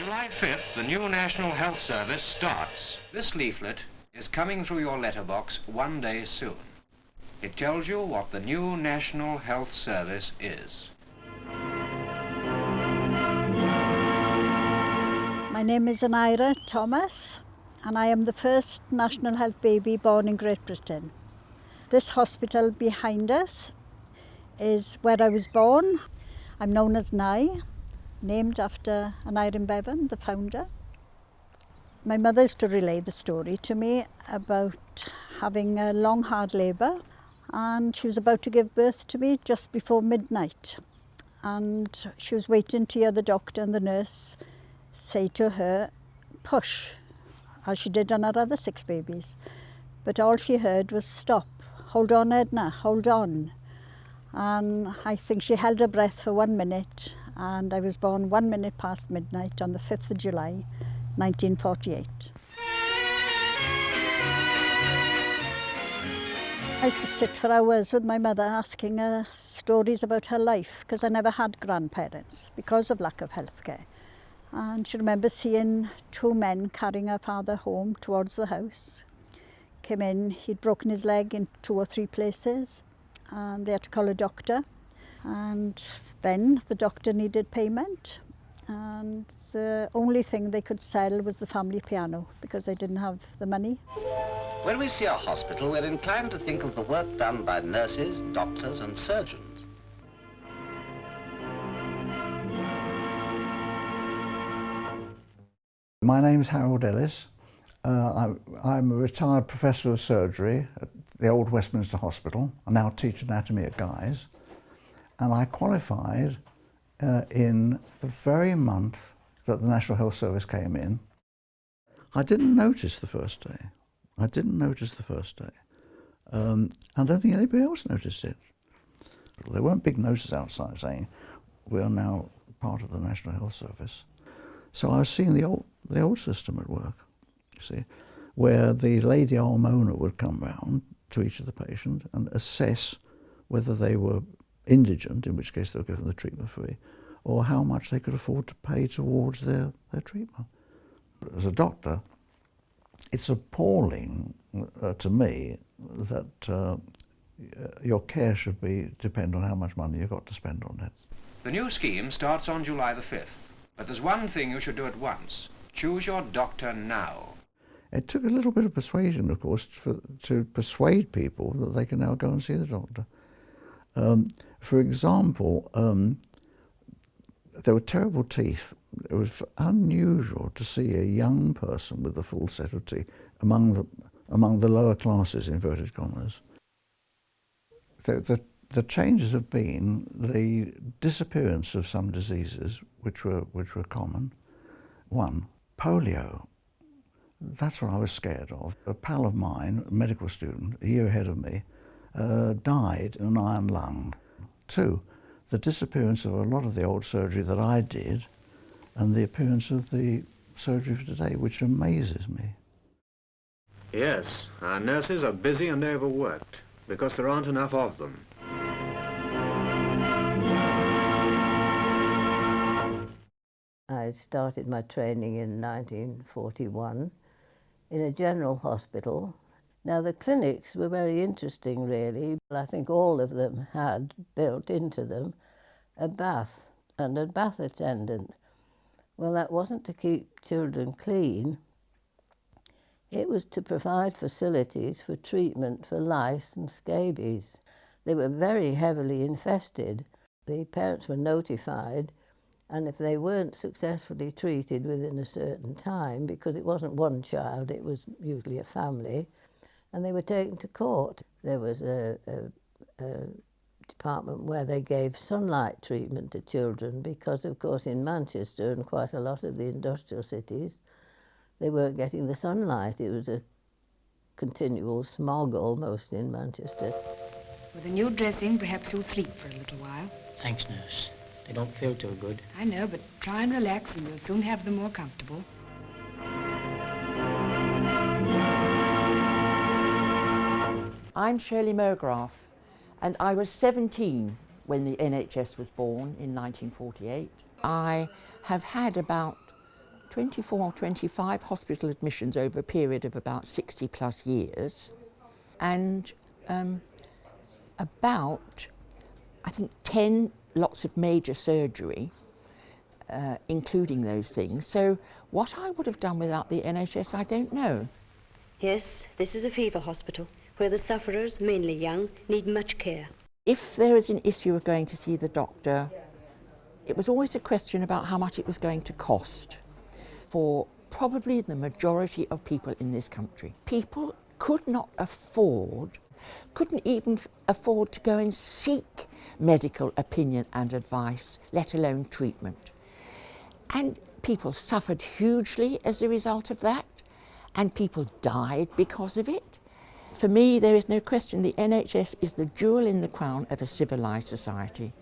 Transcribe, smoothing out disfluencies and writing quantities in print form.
July 5th, the new National Health Service starts. This leaflet is coming through your letterbox one day soon. It tells you what the new National Health Service is. My name is Aneira Thomas, and I am the first National Health baby born in Great Britain. This hospital behind us is where I was born. I'm known as Nye, named after Aneira Bevan, the founder. My mother used to relay the story to me about having a long, hard labour, and she was about to give birth to me just before midnight. And she was waiting to hear the doctor and the nurse say to her, push, as she did on her other 6 babies. But all she heard was stop, hold on Edna, hold on. And I think she held her breath for 1 minute, and I was born 1 minute past midnight on the 5th of July, 1948. I used to sit for hours with my mother asking her stories about her life, because I never had grandparents because of lack of healthcare. And she remembers seeing 2 men carrying her father home towards the house. Came in, he'd broken his leg in 2 or 3 places, and they had to call a doctor. And then the doctor needed payment, and the only thing they could sell was the family piano because they didn't have the money. When we see a hospital, we're inclined to think of the work done by nurses, doctors and surgeons. My name's Harold Ellis. I'm a retired professor of surgery at the old Westminster Hospital. I now teach anatomy at Guy's. And I qualified in the very month that the National Health Service came in. I didn't notice the first day. I don't think anybody else noticed it. There weren't big notices outside saying, we are now part of the National Health Service. So I was seeing the old system at work, you see, where the lady almoner would come round to each of the patients and assess whether they were indigent, in which case they were given the treatment free, or how much they could afford to pay towards their treatment. As a doctor, it's appalling to me that your care should depend on how much money you've got to spend on it. The new scheme starts on July the 5th, but there's one thing you should do at once. Choose your doctor now. It took a little bit of persuasion, of course, to persuade people that they can now go and see the doctor. For example, there were terrible teeth. It was unusual to see a young person with a full set of teeth among the lower classes, inverted commas. The changes have been the disappearance of some diseases which were common. 1, polio. That's what I was scared of. A pal of mine, a medical student, a year ahead of me, died in an iron lung. 2, the disappearance of a lot of the old surgery that I did, and the appearance of the surgery for today, which amazes me. Yes, our nurses are busy and overworked because there aren't enough of them. I started my training in 1941 in a general hospital. Now the clinics were very interesting really. I think all of them had built into them a bath and a bath attendant. Well, that wasn't to keep children clean. It was to provide facilities for treatment for lice and scabies. They were very heavily infested. The parents were notified, and if they weren't successfully treated within a certain time, because it wasn't one child, it was usually a family, and they were taken to court. There was a department where they gave sunlight treatment to children because, of course, in Manchester and quite a lot of the industrial cities, they weren't getting the sunlight. It was a continual smog almost in Manchester. With a new dressing, perhaps you'll sleep for a little while. Thanks, nurse. They don't feel too good. I know, but try and relax and you'll soon have them more comfortable. I'm Shirley McGrath, and I was 17 when the NHS was born in 1948. I have had about 24 or 25 hospital admissions over a period of about 60 plus years, and about, I think, 10 lots of major surgery, including those things. So what I would have done without the NHS, I don't know. Yes, this is a fever hospital where the sufferers, mainly young, need much care. If there is an issue of going to see the doctor, it was always a question about how much it was going to cost for probably the majority of people in this country. People could not afford, couldn't even afford to go and seek medical opinion and advice, let alone treatment. And people suffered hugely as a result of that, and people died because of it. For me, there is no question the NHS is the jewel in the crown of a civilised society.